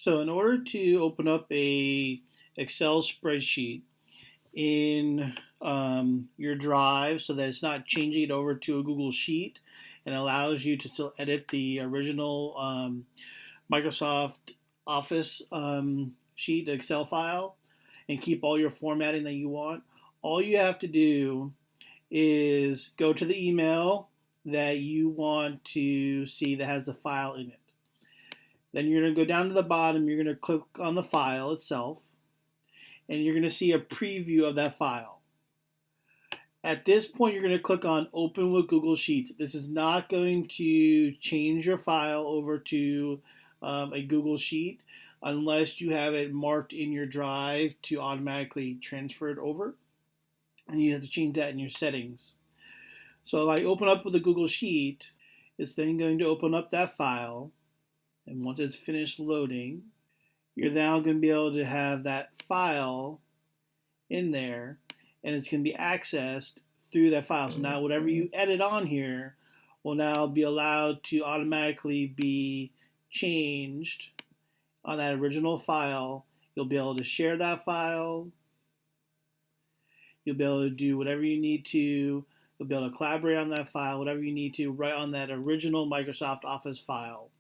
So in order to open up a Excel spreadsheet in your drive so that it's not changing it over to a Google Sheet and allows you to still edit the original Microsoft Office sheet, the Excel file, and keep all your formatting that you want, all you have to do is go to the email that you want to see that has the file in it. Then you're going to go down to the bottom, you're going to click on the file itself, and you're going to see a preview of that file. At this point, you're going to click on Open with Google Sheets. This is not going to change your file over to a Google Sheet unless you have it marked in your drive to automatically transfer it over. And you have to change that in your settings. So if I open up with a Google Sheet, it's then going to open up that file. And once it's finished loading, you're now going to be able to have that file in there, and it's going to be accessed through that file. So now whatever you edit on here will now be allowed to automatically be changed on that original file. You'll be able to share that file. You'll be able to do whatever you need to. You'll be able to collaborate on that file, whatever you need to, right on that original Microsoft Office file.